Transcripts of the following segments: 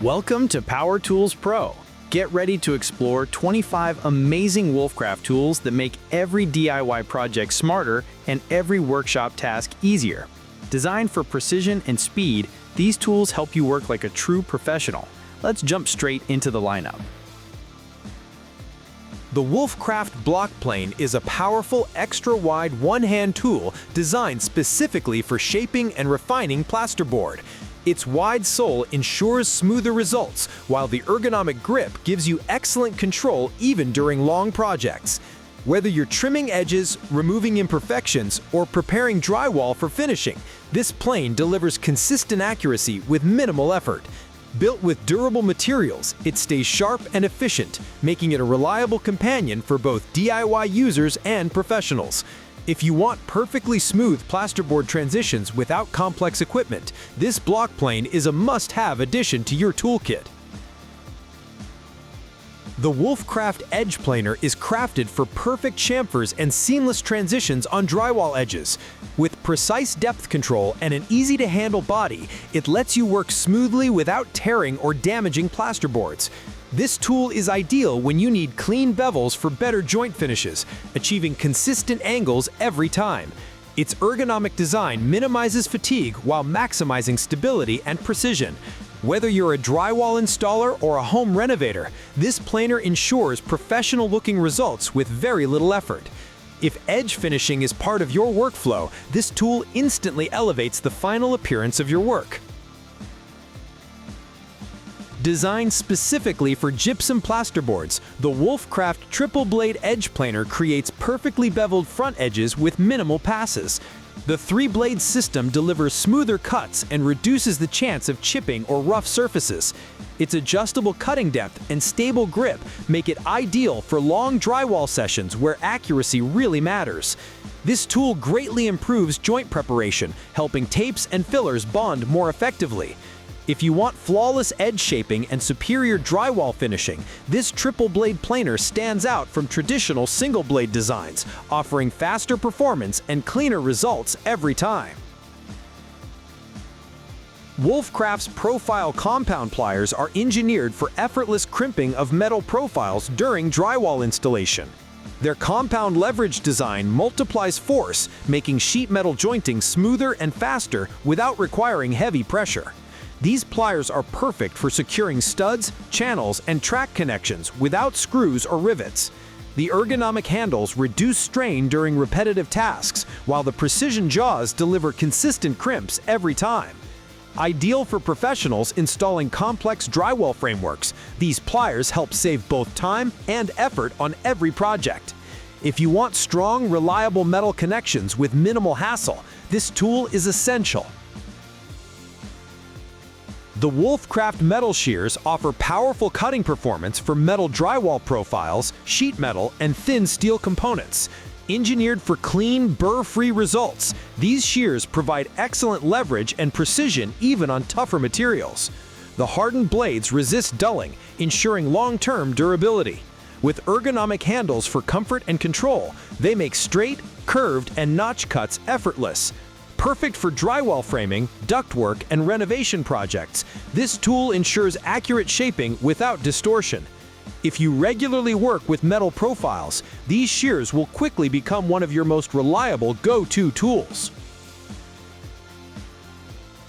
Welcome to Power Tools Pro. Get ready to explore 25 amazing WOLFCRAFT tools that make every DIY project smarter and every workshop task easier. Designed for precision and speed, these tools help you work like a true professional. Let's jump straight into the lineup. The WOLFCRAFT block plane is a powerful, extra-wide one-hand tool designed specifically for shaping and refining plasterboard. Its wide sole ensures smoother results, while the ergonomic grip gives you excellent control even during long projects. Whether you're trimming edges, removing imperfections, or preparing drywall for finishing, this plane delivers consistent accuracy with minimal effort. Built with durable materials, it stays sharp and efficient, making it a reliable companion for both DIY users and professionals. If you want perfectly smooth plasterboard transitions without complex equipment, this block plane is a must-have addition to your toolkit. The WOLFCRAFT Edge Planer is crafted for perfect chamfers and seamless transitions on drywall edges. With precise depth control and an easy-to-handle body, it lets you work smoothly without tearing or damaging plasterboards. This tool is ideal when you need clean bevels for better joint finishes, achieving consistent angles every time. Its ergonomic design minimizes fatigue while maximizing stability and precision. Whether you're a drywall installer or a home renovator, this planer ensures professional-looking results with very little effort. If edge finishing is part of your workflow, this tool instantly elevates the final appearance of your work. Designed specifically for gypsum plasterboards, the WOLFCRAFT Triple Blade Edge Planer creates perfectly beveled front edges with minimal passes. The three-blade system delivers smoother cuts and reduces the chance of chipping or rough surfaces. Its adjustable cutting depth and stable grip make it ideal for long drywall sessions where accuracy really matters. This tool greatly improves joint preparation, helping tapes and fillers bond more effectively. If you want flawless edge shaping and superior drywall finishing, this triple blade planer stands out from traditional single blade designs, offering faster performance and cleaner results every time. WOLFCRAFT's profile compound pliers are engineered for effortless crimping of metal profiles during drywall installation. Their compound leverage design multiplies force, making sheet metal jointing smoother and faster without requiring heavy pressure. These pliers are perfect for securing studs, channels, and track connections without screws or rivets. The ergonomic handles reduce strain during repetitive tasks, while the precision jaws deliver consistent crimps every time. Ideal for professionals installing complex drywall frameworks, these pliers help save both time and effort on every project. If you want strong, reliable metal connections with minimal hassle, this tool is essential. The WOLFCRAFT metal shears offer powerful cutting performance for metal drywall profiles, sheet metal, and thin steel components. Engineered for clean, burr-free results, these shears provide excellent leverage and precision even on tougher materials. The hardened blades resist dulling, ensuring long-term durability. With ergonomic handles for comfort and control, they make straight, curved, and notch cuts effortless. Perfect for drywall framing, ductwork, and renovation projects, this tool ensures accurate shaping without distortion. If you regularly work with metal profiles, these shears will quickly become one of your most reliable go-to tools.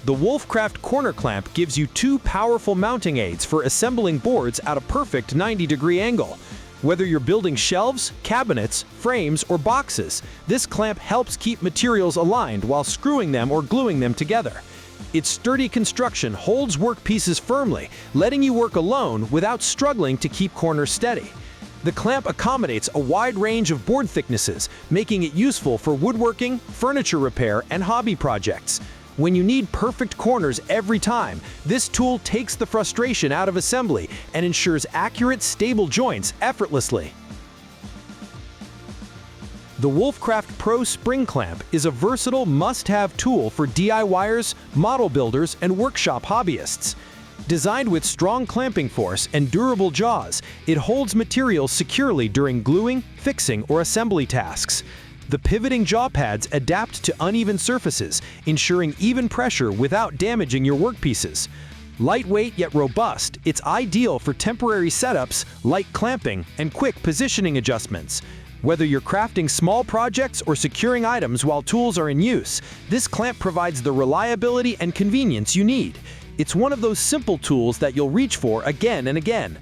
The WOLFCRAFT corner clamp gives you two powerful mounting aids for assembling boards at a perfect 90-degree angle. Whether you're building shelves, cabinets, frames, or boxes, this clamp helps keep materials aligned while screwing them or gluing them together. Its sturdy construction holds workpieces firmly, letting you work alone without struggling to keep corners steady. The clamp accommodates a wide range of board thicknesses, making it useful for woodworking, furniture repair, and hobby projects. When you need perfect corners every time, this tool takes the frustration out of assembly and ensures accurate, stable joints effortlessly. The WOLFCRAFT Pro Spring Clamp is a versatile must-have tool for DIYers, model builders, and workshop hobbyists. Designed with strong clamping force and durable jaws, it holds materials securely during gluing, fixing, or assembly tasks. The pivoting jaw pads adapt to uneven surfaces, ensuring even pressure without damaging your workpieces. Lightweight yet robust, it's ideal for temporary setups, light clamping, and quick positioning adjustments. Whether you're crafting small projects or securing items while tools are in use, this clamp provides the reliability and convenience you need. It's one of those simple tools that you'll reach for again and again.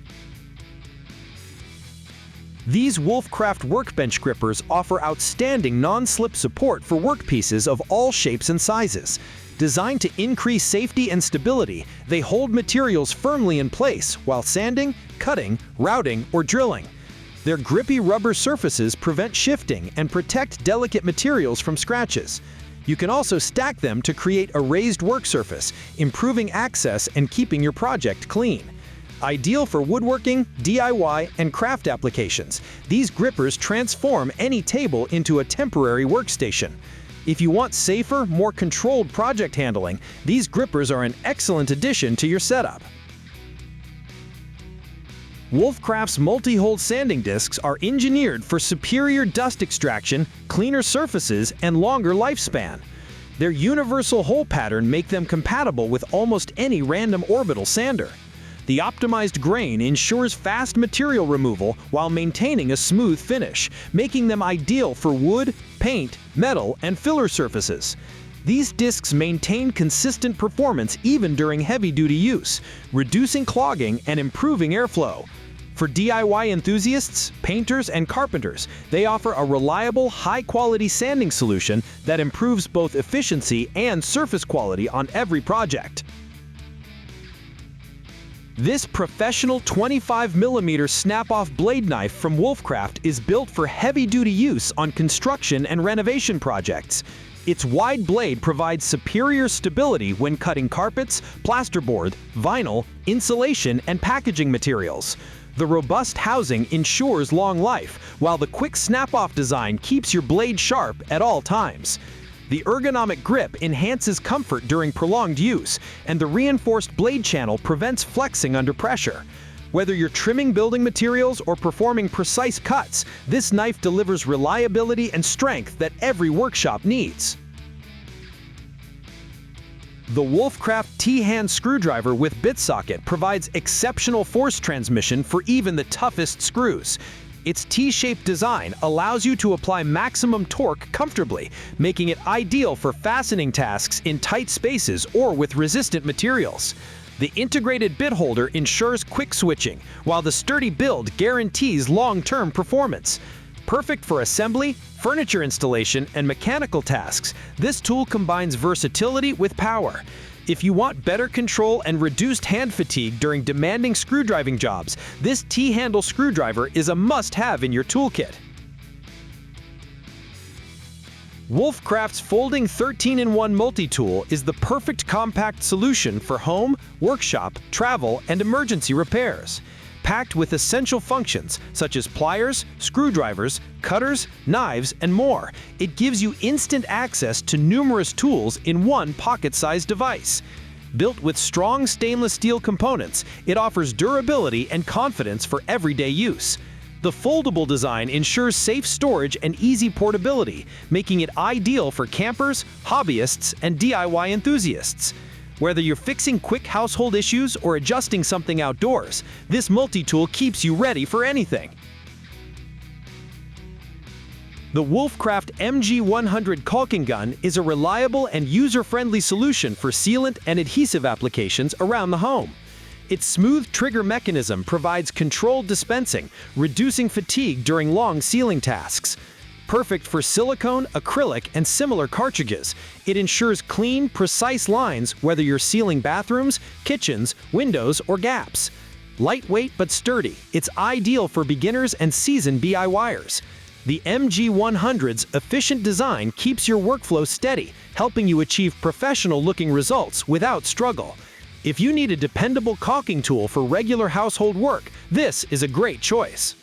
These WOLFCRAFT workbench grippers offer outstanding non-slip support for workpieces of all shapes and sizes. Designed to increase safety and stability, they hold materials firmly in place while sanding, cutting, routing, or drilling. Their grippy rubber surfaces prevent shifting and protect delicate materials from scratches. You can also stack them to create a raised work surface, improving access and keeping your project clean. Ideal for woodworking, DIY, and craft applications, these grippers transform any table into a temporary workstation. If you want safer, more controlled project handling, these grippers are an excellent addition to your setup. WOLFCRAFT's multi-hole sanding discs are engineered for superior dust extraction, cleaner surfaces, and longer lifespan. Their universal hole pattern makes them compatible with almost any random orbital sander. The optimized grain ensures fast material removal while maintaining a smooth finish, making them ideal for wood, paint, metal, and filler surfaces. These discs maintain consistent performance even during heavy-duty use, reducing clogging and improving airflow. For DIY enthusiasts, painters, and carpenters, they offer a reliable, high-quality sanding solution that improves both efficiency and surface quality on every project. This professional 25mm snap-off blade knife from WOLFCRAFT is built for heavy-duty use on construction and renovation projects. Its wide blade provides superior stability when cutting carpets, plasterboard, vinyl, insulation, and packaging materials. The robust housing ensures long life, while the quick snap-off design keeps your blade sharp at all times. The ergonomic grip enhances comfort during prolonged use, and the reinforced blade channel prevents flexing under pressure. Whether you're trimming building materials or performing precise cuts, this knife delivers reliability and strength that every workshop needs. The WOLFCRAFT T-hand screwdriver with bit socket provides exceptional force transmission for even the toughest screws. Its T-shaped design allows you to apply maximum torque comfortably, making it ideal for fastening tasks in tight spaces or with resistant materials. The integrated bit holder ensures quick switching, while the sturdy build guarantees long-term performance. Perfect for assembly, furniture installation, and mechanical tasks, this tool combines versatility with power. If you want better control and reduced hand fatigue during demanding screwdriving jobs, this T-handle screwdriver is a must-have in your toolkit. WOLFCRAFT's folding 13-in-1 multi-tool is the perfect compact solution for home, workshop, travel, and emergency repairs. Packed with essential functions such as pliers, screwdrivers, cutters, knives, and more, it gives you instant access to numerous tools in one pocket-sized device. Built with strong stainless steel components, it offers durability and confidence for everyday use. The foldable design ensures safe storage and easy portability, making it ideal for campers, hobbyists, and DIY enthusiasts. Whether you're fixing quick household issues or adjusting something outdoors, this multi-tool keeps you ready for anything. The WOLFCRAFT MG100 Caulking Gun is a reliable and user-friendly solution for sealant and adhesive applications around the home. Its smooth trigger mechanism provides controlled dispensing, reducing fatigue during long sealing tasks. Perfect for silicone, acrylic, and similar cartridges, it ensures clean, precise lines whether you're sealing bathrooms, kitchens, windows, or gaps. Lightweight but sturdy, it's ideal for beginners and seasoned DIYers. The MG100's efficient design keeps your workflow steady, helping you achieve professional-looking results without struggle. If you need a dependable caulking tool for regular household work, this is a great choice.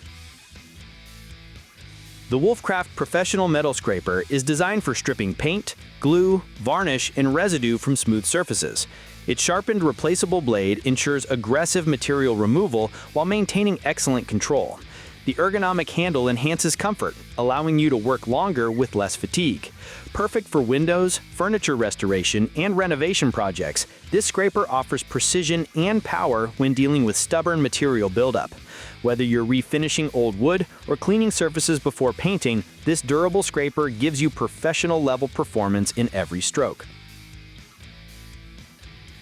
The WOLFCRAFT Professional Metal Scraper is designed for stripping paint, glue, varnish, and residue from smooth surfaces. Its sharpened, replaceable blade ensures aggressive material removal while maintaining excellent control. The ergonomic handle enhances comfort, allowing you to work longer with less fatigue. Perfect for windows, furniture restoration, and renovation projects, this scraper offers precision and power when dealing with stubborn material buildup. Whether you're refinishing old wood or cleaning surfaces before painting, this durable scraper gives you professional-level performance in every stroke.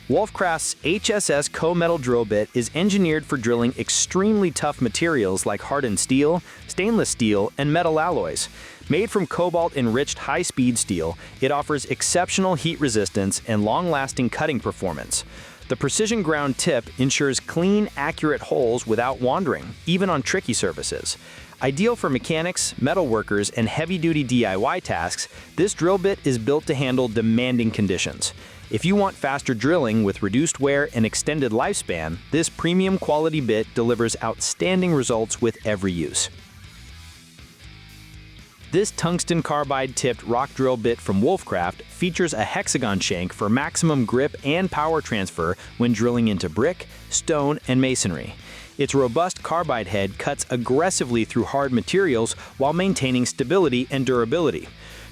WOLFCRAFT's HSS Co-Metal Drill Bit is engineered for drilling extremely tough materials like hardened steel, stainless steel, and metal alloys. Made from cobalt-enriched high-speed steel, it offers exceptional heat resistance and long-lasting cutting performance. The precision ground tip ensures clean, accurate holes without wandering, even on tricky surfaces. Ideal for mechanics, metal workers, and heavy-duty DIY tasks, this drill bit is built to handle demanding conditions. If you want faster drilling with reduced wear and extended lifespan, this premium quality bit delivers outstanding results with every use. This tungsten carbide tipped rock drill bit from WOLFCRAFT features a hexagon shank for maximum grip and power transfer when drilling into brick, stone, and masonry. Its robust carbide head cuts aggressively through hard materials while maintaining stability and durability.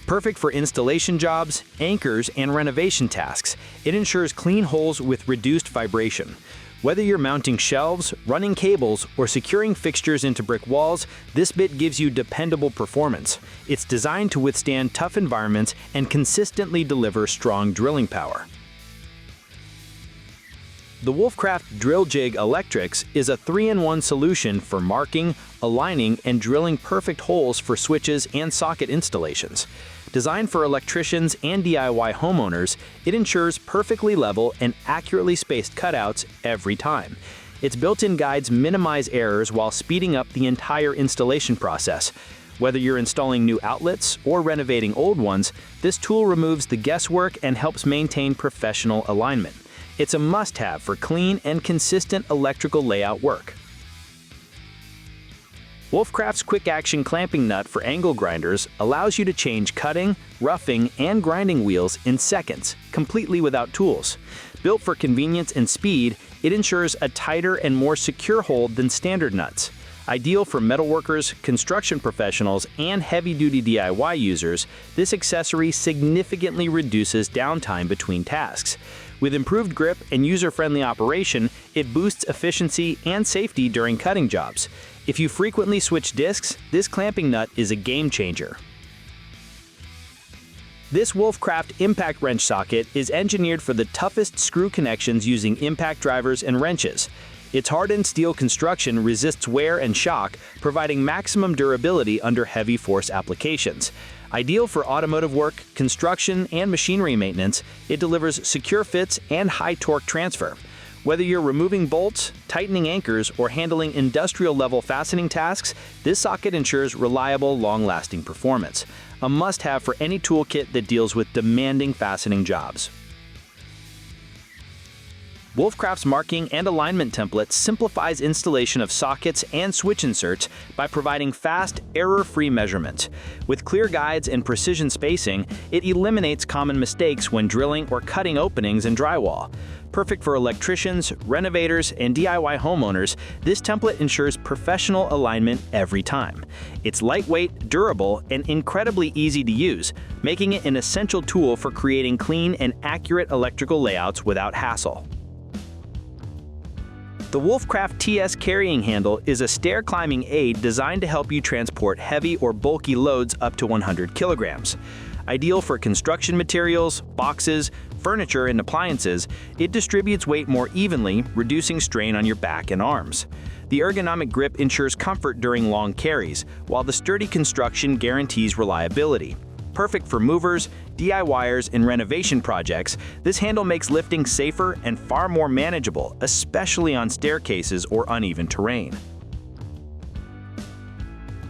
Perfect for installation jobs, anchors, and renovation tasks, it ensures clean holes with reduced vibration. Whether you're mounting shelves, running cables, or securing fixtures into brick walls, this bit gives you dependable performance. It's designed to withstand tough environments and consistently deliver strong drilling power. The WOLFCRAFT Drill Jig Electrics is a 3-in-1 solution for marking, aligning, and drilling perfect holes for switches and socket installations. Designed for electricians and DIY homeowners, it ensures perfectly level and accurately spaced cutouts every time. Its built-in guides minimize errors while speeding up the entire installation process. Whether you're installing new outlets or renovating old ones, this tool removes the guesswork and helps maintain professional alignment. It's a must-have for clean and consistent electrical layout work. WOLFCRAFT's quick-action clamping nut for angle grinders allows you to change cutting, roughing, and grinding wheels in seconds, completely without tools. Built for convenience and speed, it ensures a tighter and more secure hold than standard nuts. Ideal for metalworkers, construction professionals, and heavy-duty DIY users, this accessory significantly reduces downtime between tasks. With improved grip and user-friendly operation, it boosts efficiency and safety during cutting jobs. If you frequently switch discs, this clamping nut is a game changer. This WOLFCRAFT impact wrench socket is engineered for the toughest screw connections using impact drivers and wrenches. Its hardened steel construction resists wear and shock, providing maximum durability under heavy force applications. Ideal for automotive work, construction, and machinery maintenance, it delivers secure fits and high torque transfer. Whether you're removing bolts, tightening anchors, or handling industrial-level fastening tasks, this socket ensures reliable, long-lasting performance. A must-have for any toolkit that deals with demanding fastening jobs. WOLFCRAFT's marking and alignment template simplifies installation of sockets and switch inserts by providing fast, error-free measurement. With clear guides and precision spacing, it eliminates common mistakes when drilling or cutting openings in drywall. Perfect for electricians, renovators, and DIY homeowners, this template ensures professional alignment every time. It's lightweight, durable, and incredibly easy to use, making it an essential tool for creating clean and accurate electrical layouts without hassle. The WOLFCRAFT TS carrying handle is a stair-climbing aid designed to help you transport heavy or bulky loads up to 100 kilograms. Ideal for construction materials, boxes, furniture, and appliances, it distributes weight more evenly, reducing strain on your back and arms. The ergonomic grip ensures comfort during long carries, while the sturdy construction guarantees reliability. Perfect for movers, DIYers, and renovation projects, this handle makes lifting safer and far more manageable, especially on staircases or uneven terrain.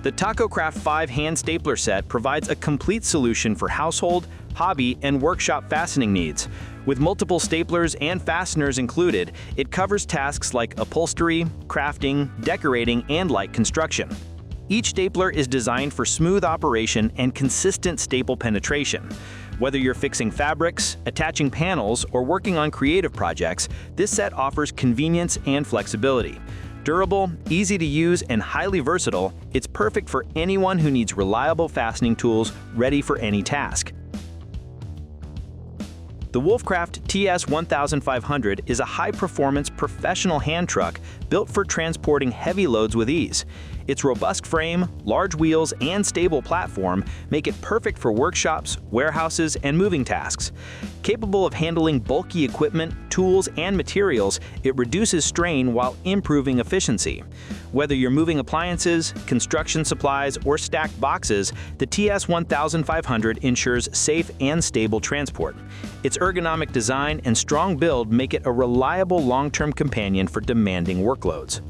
The TacoCraft 5 hand stapler set provides a complete solution for household, hobby, and workshop fastening needs. With multiple staplers and fasteners included, it covers tasks like upholstery, crafting, decorating, and light construction. Each stapler is designed for smooth operation and consistent staple penetration. Whether you're fixing fabrics, attaching panels, or working on creative projects, this set offers convenience and flexibility. Durable, easy to use, and highly versatile, it's perfect for anyone who needs reliable fastening tools ready for any task. The WOLFCRAFT TS1500 is a high-performance professional hand truck built for transporting heavy loads with ease. Its robust frame, large wheels, and stable platform make it perfect for workshops, warehouses, and moving tasks. Capable of handling bulky equipment, tools, and materials, it reduces strain while improving efficiency. Whether you're moving appliances, construction supplies, or stacked boxes, the TS1500 ensures safe and stable transport. Its ergonomic design and strong build make it a reliable long-term companion for demanding workloads.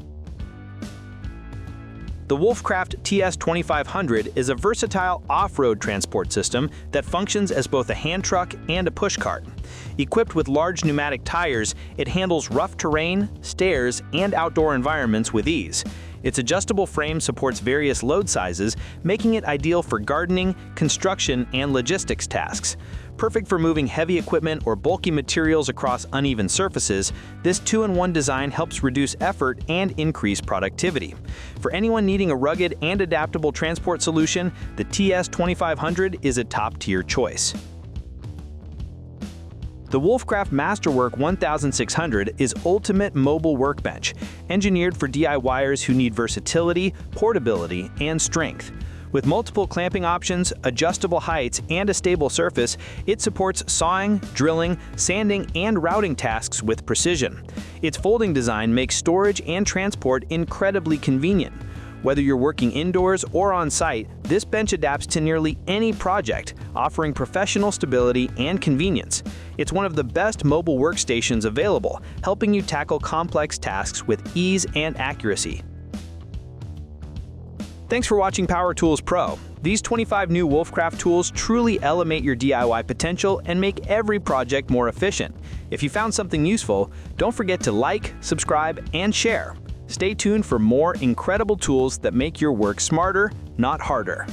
The WOLFCRAFT TS2500 is a versatile off-road transport system that functions as both a hand truck and a pushcart. Equipped with large pneumatic tires, it handles rough terrain, stairs, and outdoor environments with ease. Its adjustable frame supports various load sizes, making it ideal for gardening, construction, and logistics tasks. Perfect for moving heavy equipment or bulky materials across uneven surfaces, this two-in-one design helps reduce effort and increase productivity. For anyone needing a rugged and adaptable transport solution, the TS2500 is a top-tier choice. The WOLFCRAFT Masterwork 1600 is ultimate mobile workbench, engineered for DIYers who need versatility, portability, and strength. With multiple clamping options, adjustable heights, and a stable surface, it supports sawing, drilling, sanding, and routing tasks with precision. Its folding design makes storage and transport incredibly convenient. Whether you're working indoors or on-site, this bench adapts to nearly any project, offering professional stability and convenience. It's one of the best mobile workstations available, helping you tackle complex tasks with ease and accuracy. Thanks for watching Power Tools Pro. These 25 new WOLFCRAFT tools truly elevate your DIY potential and make every project more efficient. If you found something useful, don't forget to like, subscribe, and share. Stay tuned for more incredible tools that make your work smarter, not harder.